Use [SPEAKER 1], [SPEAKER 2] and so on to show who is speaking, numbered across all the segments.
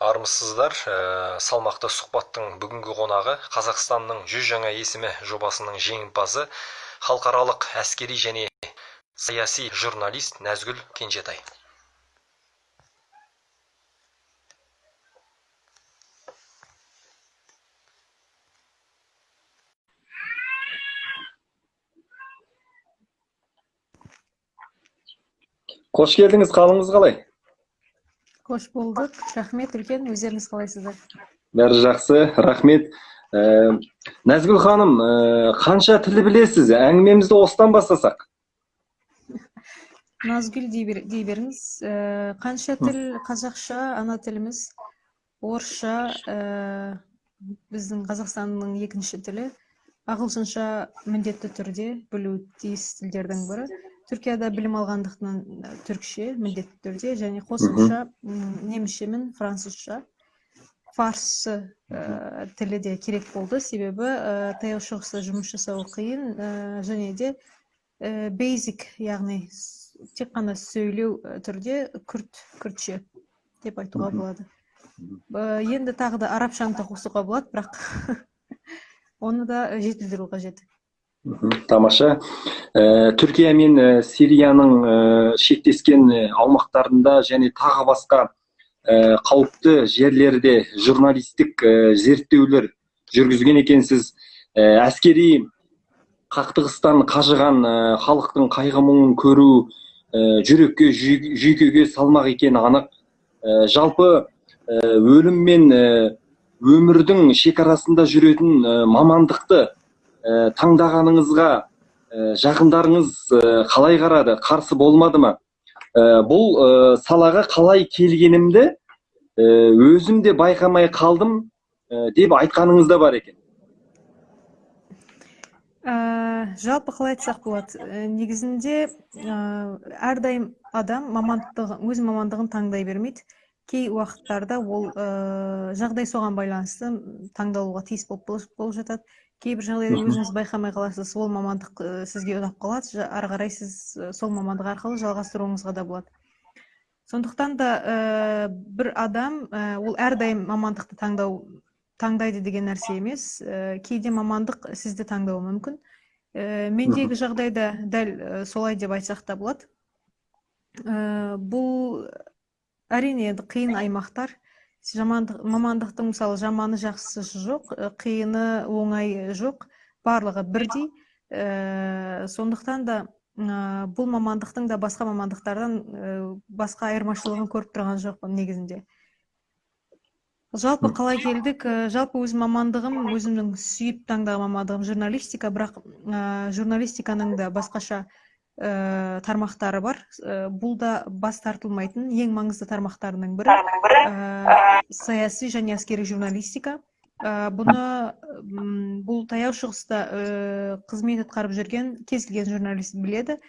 [SPEAKER 1] Армысыздар. Салмақты сұхбаттың бүгінгі қонағы Қазақстанның 100 жаңа есімі жобасының жеңімпазы, халықаралық әскери және саяси журналист Нәзгүл Кенжетай.
[SPEAKER 2] Қош келдіңіз, қалыңыз қалай?
[SPEAKER 3] Қош болдық. Рахмет үлкен, өздеріңіз қалайсыздар?
[SPEAKER 2] Бәрі жақсы, рахмет. Нәзгүл ханым, қанша тілі білесіз? Әңгімемізді осыдан бастасақ.
[SPEAKER 3] Назгүл дей беріңіз. Қанша тіл? Қазақша, ана тіліміз, орысша, біздің Қазақстанның екінші тілі, ағылшынша міндетті түрде білу тиіс тілдердің бірі. Түркияда білім алғандықтан түркше міндетті түрде, және қосымша немісшемен французша, фарсы тілі де керек болды, себебі таяу шығыста жұмыс жасау қиын, және де basic, яғни тек қана сөйлеу түрде күртше деп айтуға болады. Енді тағы да арабшаны да қосуға болады, бірақ оны да жетілдіру қажет.
[SPEAKER 2] Тамаша. Түркия мен Сирияның шектескен аумақтарында және тағы басқа қауіпті жерлерде журналистік зерттеулер жүргізген екенсіз. Әскери қақтығыстан қажыған халықтың қайғы-мұңын көру жүрекке, жүйкеге салмақ екені анық. Жалпы өлім мен өмірдің шекарасында жүретін мамандықты таңдағаныңызға жақындарыңыз қалай қарады, қарсы болмады ма? Бұл салаға қалай келгенімді өзім де байқамай қалдым деп айтқаныңыз да бар екен.
[SPEAKER 3] Жалпы қалай айтсақ болады, негізінде әрдайым адам өз мамандығын таңдай бермейді. Кей уақыттарда ол жағдай соған байланысты таңдалуға тиіс болып жатады. Кейбір жағдайда өзіңіз байқамай қаласыз, ол мамандық сізге ұнап қалады, ары қарай сіз сол мамандық арқылы жалғастыруыңызға да болады. Сондықтан да бір адам ол әрдайым мамандықты таңдайды деген нәрсе емес. Кейде мамандық сізді таңдауы мүмкін. Мендегі жағдайда дәл солай деп айтсақ та болады. Бұл әрине қиын аймақтар. Мамандықтың мысалы жаманы жақсысы жоқ, қиыны оңай жоқ, барлығы бірдей. Сондықтан да бұл мамандықтың да басқа мамандықтардан басқа айырмашылығын көріп тұрған жоқпын негізінде. Жалпы қалай келдік? Жалпы өз мамандығым, өзімнің сүйіп таңдаған мамандығым журналистика, бірақ журналистиканың да басқаша тармақтары бар. Бұл да бас тартылмайтын ең маңызды тармақтарының бірі саяси және әскери журналистика. Бұл таяу шығыста қызмет атқарып жүрген кез келген журналист біледі.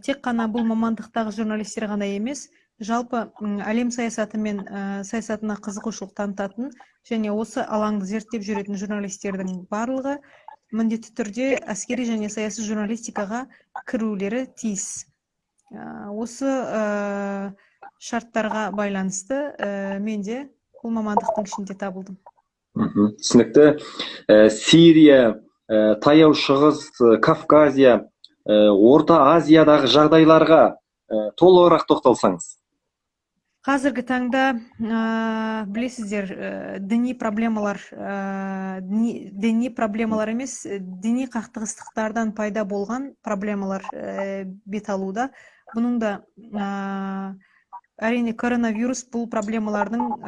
[SPEAKER 3] Тек қана бұл мамандықтағы журналистер ғана емес, жалпы әлем саясаты мен саясатына қызығушылық танытатын және осы алаңды зерттеп жүретін журналистердің барлығы міндетті түрде әскери және саяси журналистикаға кірулері тиіс. Осы шарттарға байланысты мен де бұл мамандықтың ішінде табылдым.
[SPEAKER 2] Түсінікті. Сирия, Таяу Шығыс, Кавказия, Орта Азиядағы жағдайларға толығырақ тоқталсаңыз.
[SPEAKER 3] Қазіргі таңда білесіздер, діни проблемалар емес, діни қақтығыстықтардан пайда болған проблемалар бет алуда. Бұның да әрине коронавирус бұл проблемалардың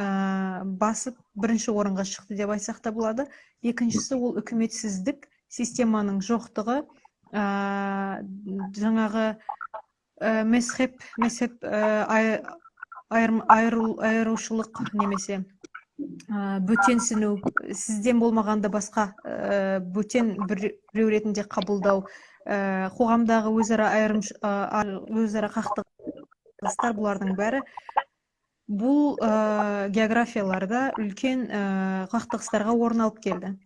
[SPEAKER 3] басып бірінші орынға шықты деп айтсақ та болады. Екіншісі ол үкіметсіздік, системаның жоқтығы, жаңағы мезхеп айырушылық немесе бөтенсіну, сізден болмағанда басқа бөтен біреу ретінде қабылдау, қоғамдағы өзара қақтығыстар, бұлардың бәрі бұл географияларда үлкен қақтығыстарға орын алып келді.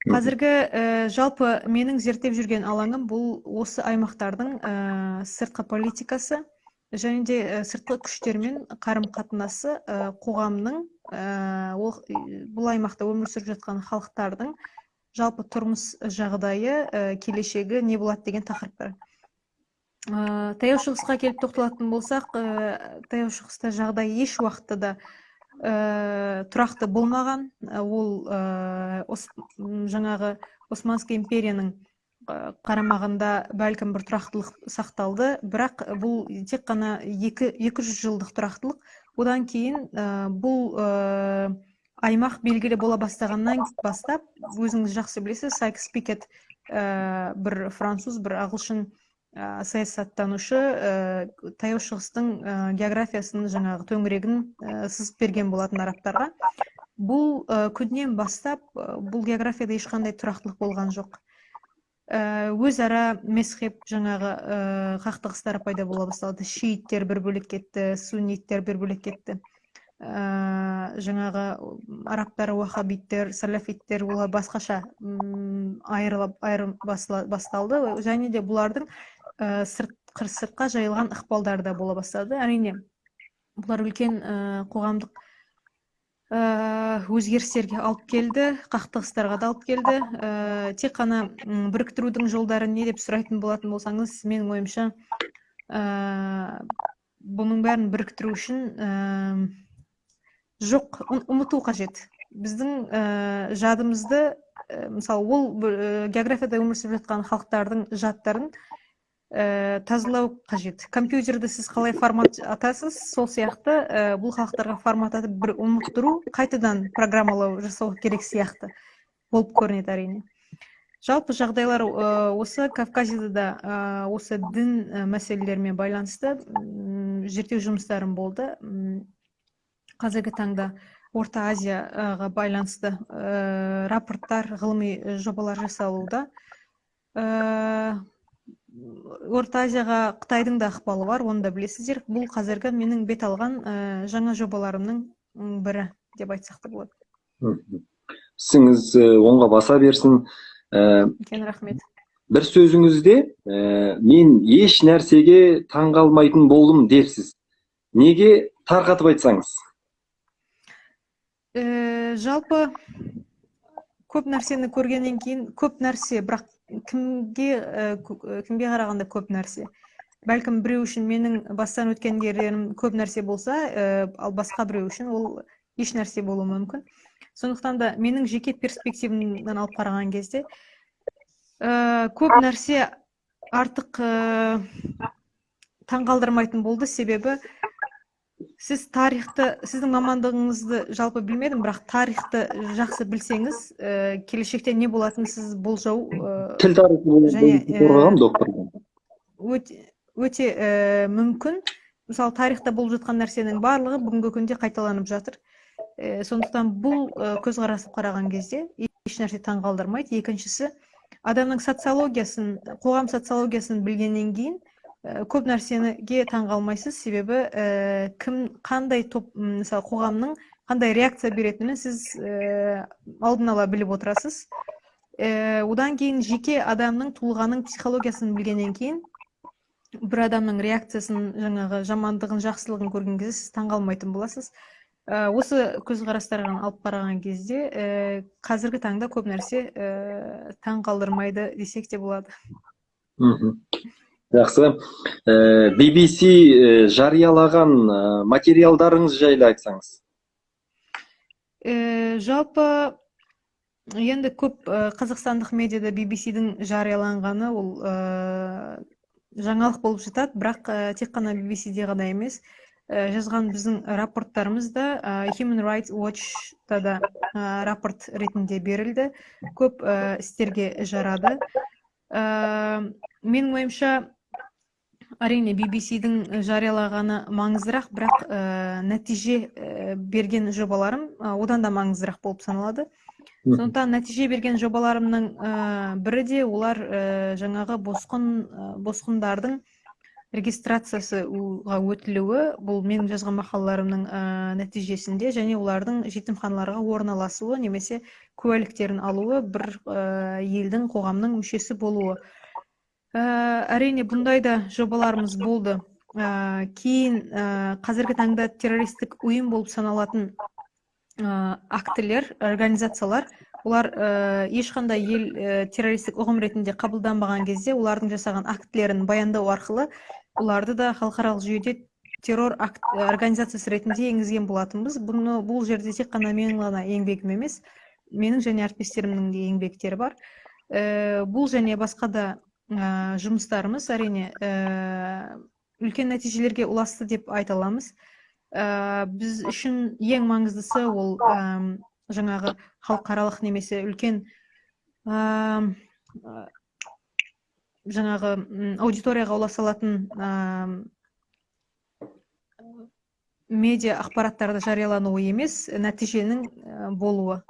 [SPEAKER 3] Қазіргі жалпы менің зерттеп жүрген алаңым бұл осы аймақтардың сыртқы политикасы, және де сыртқы күштермен қарым-қатынасы қоғамның бұл аймақта өмір сүріп жатқан халықтардың жалпы тұрмыс жағдайы, келешегі не болады деген тақырыптар. Таяу шығысқа келіп тоқталатын болсақ, таяу шығыста жағдай еш уақытта да тұрақты болмаған. Ол жаңағы Османский империяның қарамағында бәлкім бір тұрақтылық сақталды, бірақ бұл тек қана 200 жылдық тұрақтылық. Одан кейін бұл аймақ белгілі бола бастағаннан бастап, өзіңіз жақсы білесіз, Сайкс Пикет бір француз, бір ағылшын саясаттанушы таяу шығыстың географиясының жаңағы төңірегін сызып берген болатын арабтарға. Бұл күннен бастап бұл географияда ешқандай тұрақтылық болған жоқ. Өзара мезхеп жаңағы қақтығыстар пайда бола басталды. Шииттер бір бөлек кетті, сунниттер бір бөлек кетті. Жаңағы арабтар, уахабиттер, салафиттер, олар басқаша айырым басталды. Және де бұлардың сыртқа жайылған ықпалдары да бола бастады. Әрине, бұлар үлкен қоғамдық өзгерістерге алып келді, қақтығыстарға да алып келді. Тек қана біріктірудің жолдары не деп сұрайтын болатын болсаңыз, менің ойымша, бұның бәрін біріктіру үшін жоқ, ұмыту қажет. Біздің жадымызды, мысалы, ол географияда өмір сүріп жатқан халықтардың жадтарын тазалау қажет. Компьютерді сіз қалай формат атасыз, сол сияқты бұл халықтарға формат атып бір ұмыттыру, қайтадан программалау жасау керек сияқты болып көрінеді әрине. Жалпы жағдайлар осы Кавказияда да осы дін мәселелерімен байланысты зерттеу жұмыстарым болды. Қазіргі таңда Орта Азияға байланысты рапорттар, ғылыми жобалар жасалуда. Орта Азияға Қытайдың да ықпалы бар, оны да білесіздер. Бұл қазіргі менің бет алған жаңа жобаларымның бірі деп айтсақ та болады.
[SPEAKER 2] Сіңіз оңға баса берсін.
[SPEAKER 3] Кен рахмет.
[SPEAKER 2] Бір сөзіңізде мен еш нәрсеге таңғалмайтын болдым депсіз. Неге тарқатып айтсаңыз?
[SPEAKER 3] Жалпы көп нәрсені көргеннен кейін көп нәрсе, бірақ кімге қарағанда көп нәрсе. Бәлкім біреу үшін менің бастан өткендерім көп нәрсе болса, ал басқа біреу үшін ол еш нәрсе болуы мүмкін. Сондықтан да менің жеке перспективімнен алып қараған кезде көп нәрсе артық таңғалдырмайтын болды, себебі сіз тарихты, сіздің мамандығыңызды жалпы білмедім, бірақ тарихты жақсы білсеңіз, келешекте не болатынын сіз болжау
[SPEAKER 2] тіл тарихы қорғаған доктор.
[SPEAKER 3] Өте мүмкін. Мысалы, тарихта болып жатқан нәрсенің барлығы бүгінгі күнде қайталанып жатыр. Сондықтан бұл көзқарасып қараған кезде еш нәрсе таңғалдырмайды. Екіншісі, адамның социологиясын, қоғам социологиясын білгеннен кейін көп нәрсеге таңғалмайсыз, себебі қандай топ, мысалы, қоғамның қандай реакция беретінін сіз алдын ала біліп отырасыз. Одан кейін жеке адамның тұлғаның психологиясын білгеннен кейін бір адамның реакциясын, жаңағы жамандығын, жақсылығын көрген кезде сіз таңғалмайтын боласыз. Осы көзқарастарға алып қараған кезде қазіргі таңда көп нәрсе таңғалдырмайды десек те болады.
[SPEAKER 2] Жақсы. BBC жариялаған материалдарыңыз жайлы айтсаңыз.
[SPEAKER 3] Жалпы енді көп қазақстандық медиада BBC-дің жарияланғаны ол жаңалық болып жатады, бірақ тек қана BBC-де ғана емес. Жазған біздің рапорттарымыз да Human Rights Watch-та да рапорт ретінде берілді. Көп істерге жарады. Менің ойымша, әрине, BBC-дің жариялағаны маңыздырақ, бірақ нәтиже берген жобаларым одан да маңыздырақ болып саналады. Сондықтан нәтиже берген жобаларымның бірі де олар жаңағы босқындардың регистрациясыға өтілуі, бұл менің жазған мақалаларымның нәтижесінде, және олардың жетімханаларға орналасуы немесе куәліктерін алуы, бір елдің, қоғамның мүшесі болуы. Әрине, бұндай да жобаларымыз болды. кейін қазіргі таңда террористік ұйым болып саналатын актілер, организациялар, олар ешқандай ел террористік ұғым ретінде қабылданбаған кезде олардың жасаған актілерін баяндау арқылы оларды да халықаралық жүйеде террор организациясы ретінде енгізген болатынбыз. Бұл жерде тек қана менің ғана еңбегім емес, менің және әріптестерімнің де еңбектері бар. Бұл және басқа да жұмыстарымыз әрине үлкен нәтижелерге ұласты деп айта аламыз. Біз үшін ең маңыздысы ол жаңағы халықаралық немесе үлкен жаңағы аудиторияға ұласа алатын медиа ақпараттарды жариялануы емес, нәтиженің болуы.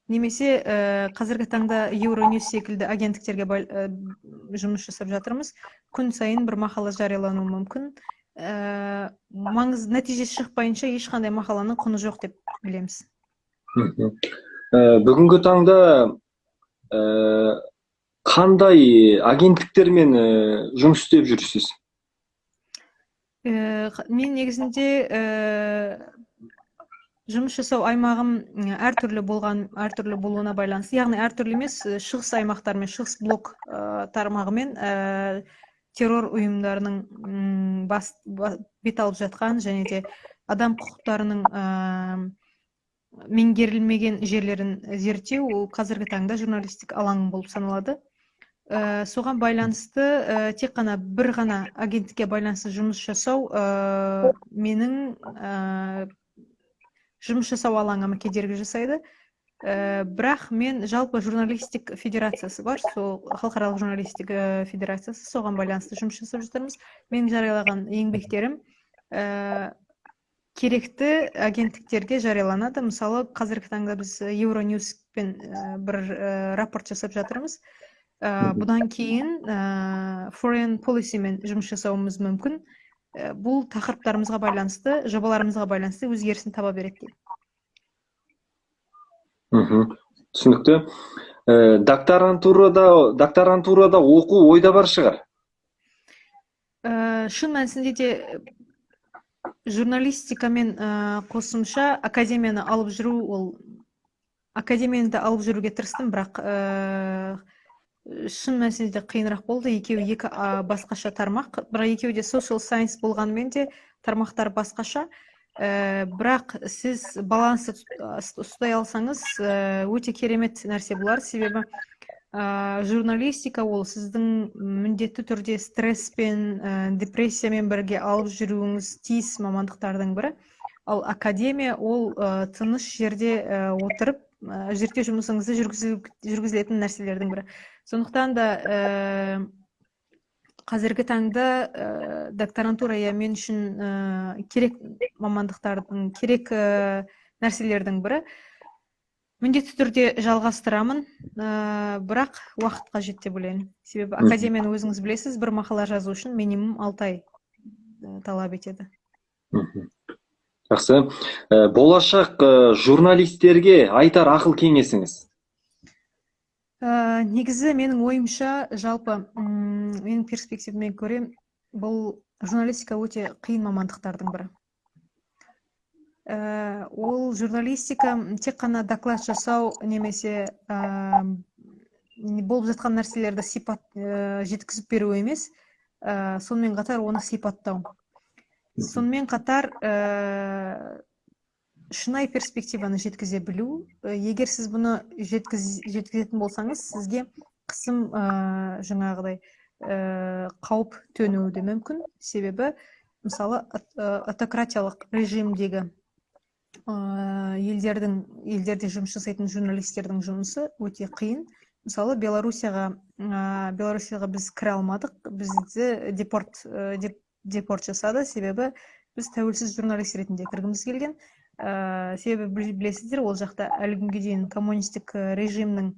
[SPEAKER 3] Немесе қазіргі таңда Euronews секілді агенттіктерге жұмыс жасап жатырмыз. Күн сайын бір мақала жариялануы мүмкін. Нәтижесі шықпайынша ешқандай мақаланың құны жоқ деп білеміз.
[SPEAKER 2] Бүгінгі таңда қандай агенттіктермен жұмыс істеп жүрсіз?
[SPEAKER 3] Мен негізінде жұмыс жасау аймағым әртүрлі болуына байланысты, яғни әртүрлі емес, шығыс аймақтармен, шығыс блок тармағымен террор ұйымдарының бет алып жатқан және де адам құқықтарының меңгерілмеген жерлерін зерттеу ол қазіргі таңда журналистік алаңы болып саналады. Соған байланысты тек қана бір ғана агенттікке байланысты жұмыс жасау менің жұмыс жасау алаңыма кедергі жасайды. Бірақ мен жалпы журналистик федерациясы бар, сол халықаралық журналистик федерациясы, соған байланысты жұмыс жасап жатырмыз. Мен жариялаған еңбектерім керекті агенттіктерге жарияланады. Мысалы, қазіргі таңда біз Euronews-пен бір рапорт жасап жатырмыз. Бұдан кейін Foreign Policy-мен жұмыс жасауымыз мүмкін. Бұл тақырыптарымызға байланысты, жобаларымызға байланысты өзгерісін таба береді.
[SPEAKER 2] Түсінікті. Докторантурада оқу ойда бар шығар?
[SPEAKER 3] Шын мәнісінде де журналистикамен қосымша академияны алып жүруге тырыстым, бірақ шын мәнісінде қиынырақ болды. Екеуі екі басқаша тармақ, бірақ екеуі де social science болғанымен де тармақтар басқаша. Бірақ сіз балансы ұстай алсаңыз, өте керемет нәрсе болар. Себебі журналистика ол сіздің міндетті түрде стресспен, депрессиямен бірге алып жүруіңіз тиіс мамандықтардың бірі. Ал академия ол тыныш жерде отырып зерттеу жұмысыңызды жүргізілетін нәрселердің бірі. Сондықтан да қазіргі таңда докторантура мен үшін керек мамандықтардың, керек нәрселердің бірі. Міндетті түрде жалғастырамын, бірақ уақыт қажет деп ойлаймын. Себебі академияны өзіңіз білесіз, бір мақала жазу үшін минимум 6 ай талап етеді.
[SPEAKER 2] Жақсы. Болашақ журналистерге айтар ақыл кеңесіңіз?
[SPEAKER 3] Негізі менің ойымша, жалпы менің перспективімен көрем, бұл журналистика өте қиын мамандықтардың бірі. Ол журналистика тек қана доклад жасау немесе болып жатқан нәрселерді жеткізіп беру емес, сонымен қатар оны сипаттау. Сонымен қатар шынайы перспективаны жеткізе білу. Егер сіз бұны жеткізетін болсаңыз, сізге қысым жаңағыдай қауіп төнуі де мүмкін. Себебі, мысалы, автократиялық режимдегі елдерде жұмыс жасайтын журналистердің жұмысы өте қиын. Мысалы, Белоруссияға біз кіре алмадық, бізді депорт жасады, себебі біз тәуелсіз журналист ретінде кіргіміз келген. Себебі білесіздер, ол жақта әлі күнге дейін коммунистік режимнің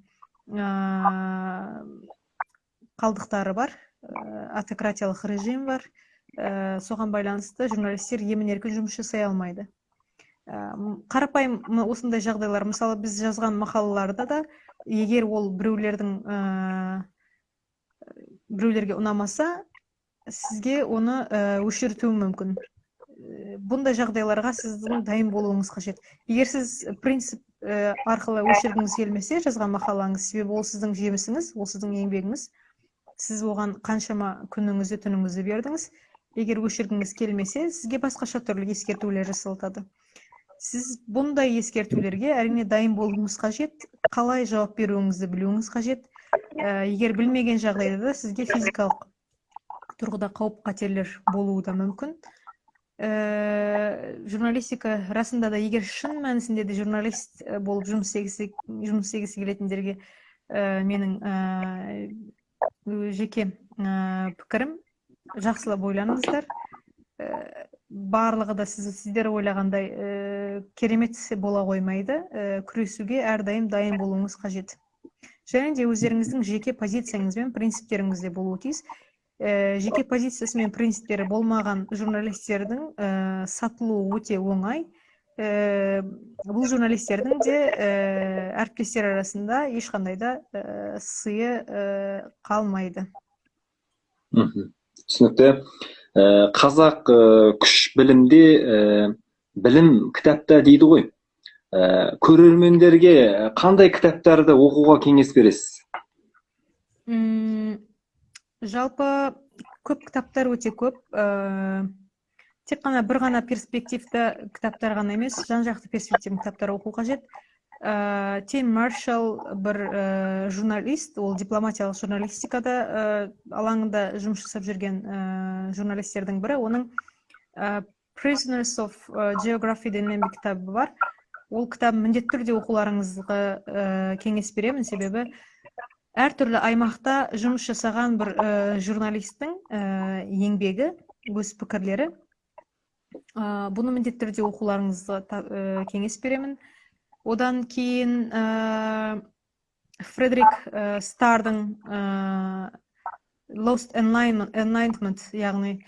[SPEAKER 3] қалдықтары бар, автократиялық режим бар. Соған байланысты журналистер емін-еркін жұмыс жасай алмайды. Қарапайым осындай жағдайлар, мысалы, біз жазған мақалаларда да, егер ол біреулерге ұнамаса, сізге оны өшіртуі мүмкін. Бұндай жағдайларға сіздің дайын болуыңыз қажет. Егер сіз принцип арқылы өшіргіңіз келмесе, жазған мақалаңыз, себебі ол сіздің жемісіңіз, ол сіздің еңбегіңіз. Сіз оған қаншама күніңізді, түніңізді бердіңіз. Егер өшіргіңіз келмесе, сізге басқаша түрлі ескертулер жасалады. Сіз бұндай ескертулерге әрине дайын болуыңыз қажет, қалай жауап беруіңізді білуіңіз қажет. Егер білмеген жағдайда да сізге физикалық тұрғыда қауіп қатерлер болуы да мүмкін. Журналистика расында да, егер шын мәнісінде де журналист болып жұмыс істегісі келетіндерге менің жеке пікірім, жақсылап ойланыңыздар. Барлығы да сіздер ойлағандай керемет бола қоймайды. Күресуге әрдайым дайын болуыңыз қажет. Және де өздеріңіздің жеке позицияңыз бен принциптеріңізде болуы тиіс. Жеке позициясы мен принциптері болмаған журналистердің сатылуы өте оңай. Бұл журналистердің де әріптестер арасында ешқандай да сыйы қалмайды.
[SPEAKER 2] Түсінікті. Қазақ күш білімде, білім кітапта дейді ғой. Көрермендерге қандай кітаптарды оқуға кеңес бересіз?
[SPEAKER 3] Жалпы көп кітаптар өте көп. Тек қана бір ғана перспективті кітаптар ғана емес, жан-жақты перспективті кітаптар оқу қажет. Тим Маршалл бір журналист, ол дипломатиялық журналистикада алаңында жұмыс жасап жүрген журналистердің бірі. Оның Prisoners of Geography деген кітабы бар. Ол кітап міндетті түрде оқуларыңызға кеңес беремін, себебі әртүрлі аймақта жұмыс жасаған бір журналистің еңбегі, өз пікірлері. Бұны міндетті түрде оқуларыңызға кеңес беремін. Одан кейін Фредерик Стардың Lost Enlightenment, яғни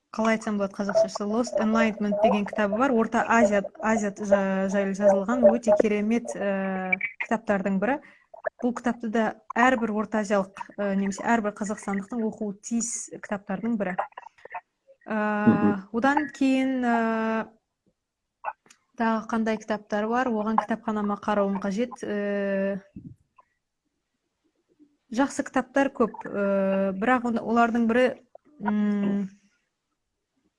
[SPEAKER 3] қалай айтсам болады қазақшасы, Lost Enlightenment деген кітабы бар. Орта Азия жайлы жазылған өте керемет кітаптардың бірі. Бұл кітапты да әрбір орта азиялық немесе әрбір қазақстандықтың оқуы тиіс кітаптардың бірі. Одан кейін тағы қандай кітаптар бар, оған кітапханама қарауым қажет. Жақсы кітаптар көп, бірақ олардың бірі,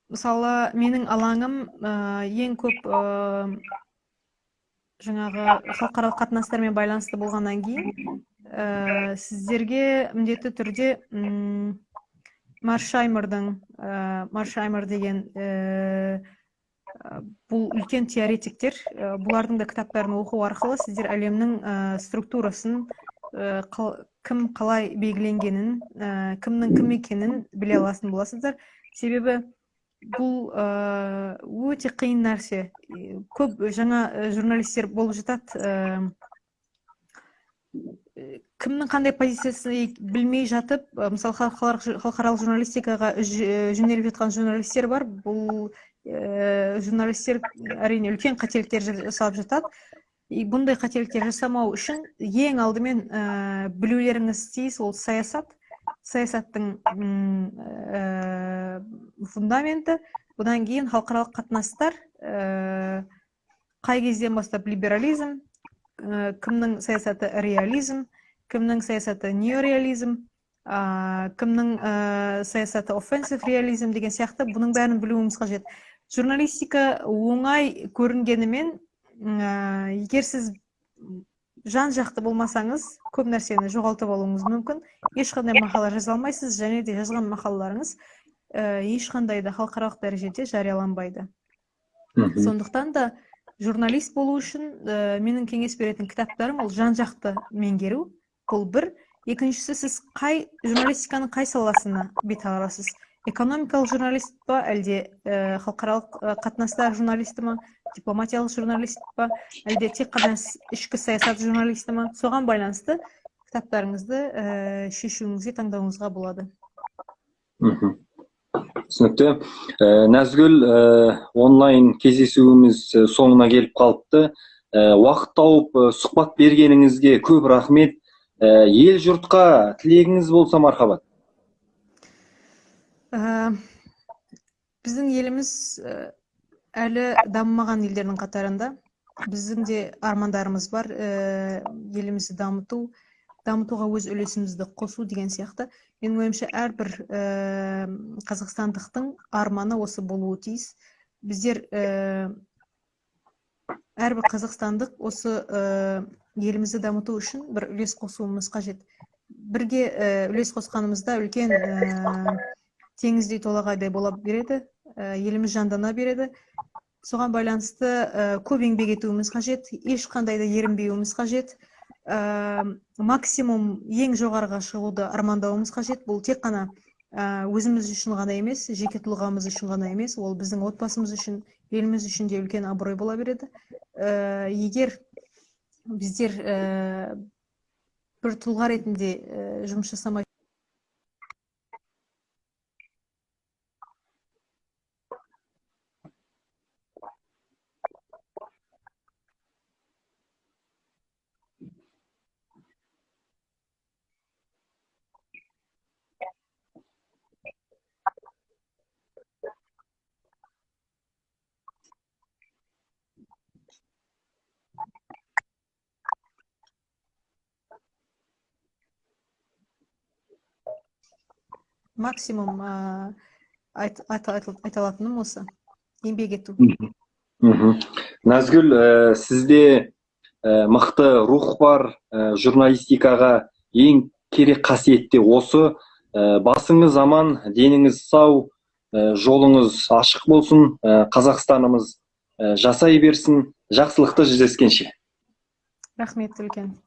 [SPEAKER 3] мысалы, менің алаңым ең көп жаңағы халықаралық қатынастармен байланысты болғаннан кейін, сіздерге міндетті түрде Маршаймер деген бұл үлкен теоретиктер, бұлардың да кітаптарын оқу арқылы сіздер әлемнің структурасын, кім қалай белгіленгенін, кімнің кім екенін біле алатын боласыздар. Себебі бұл өте қиын нәрсе. Көп жаңа журналистер болып жатады, кімнің қандай позициясын білмей жатып, мысалы халықаралық журналистикаға жөнеліп жатқан журналистер бар. Бұл журналистер әрине үлкен қателіктер жасап жатады. Бұндай қателіктер жасамау үшін ең алдымен білулеріңіз тиіс, ол саясат. Саясаттың фундаменті, одан кейін халықаралық қатынастар, қай кезден бастап либерализм, кімнің саясаты реализм, кімнің саясаты неореализм, кімнің саясаты offensive реализм деген сияқты, бұның бәрін білуіңіз қажет. Журналистика оңай көрінгенімен, егер сіз жан-жақты болмасаңыз, көп нәрсені жоғалтып алуыңыз мүмкін. Ешқандай мақала жаза алмайсыз, және де жазған мақалаларыңыз ешқандай да халықаралық дәрежеде жарияланбайды. Сондықтан да журналист болу үшін менің кеңес беретін кітаптарым ол жан-жақты меңгеру. Бұл бір. Екіншісі, сіз журналистиканың қай саласына бет аласыз? Экономикалық журналист па, әлде халықаралық қатынастар журналисті ма, дипломатиялық журналист па, әлде тек қана ішкі саясат журналисті ма? Соған байланысты кітаптарыңызды шешуіңізге, таңдауыңызға болады.
[SPEAKER 2] Түсінікті. Нәзгүл, онлайн кездесуіміз соңына келіп қалыпты. Уақыт тауып сұхбат бергеніңізге көп рахмет. ел жұртқа тілегіңіз болса мархабат.
[SPEAKER 3] Біздің еліміз әлі дамымаған елдердің қатарында. Біздің де армандарымыз бар, елімізді дамытуға өз үлесімізді қосу деген сияқты. Менің ойымша әрбір қазақстандықтың арманы осы болуы тиіс. Біздер әрбір қазақстандық осы елімізді дамыту үшін бір үлес қосуымыз қажет. Бірге үлес қосқанымызда үлкен теңіздей толағайдай бола береді, еліміз жандана береді. Соған байланысты көп еңбек етуіміз қажет, ешқандай да ерінбеуіміз қажет. Максимум ең жоғарыға шығуды армандауымыз қажет. Бұл тек қана өзіміз үшін ғана емес, жеке тұлғамыз үшін ғана емес, ол біздің отбасымыз үшін, еліміз үшін де үлкен абырой бола береді. Егер біздер бір тұлға ретінде жұмыс жасамай максимум айталатыным осы, еңбек ету.
[SPEAKER 2] Назгүл, сізде мықты рух бар, журналистикаға ең керек қасиетте осы. Басыңыз аман, деніңіз сау, жолыңыз ашық болсын, Қазақстанымыз жасай берсін. Жақсылықты жүздескенше.
[SPEAKER 3] Рахмет үлкен.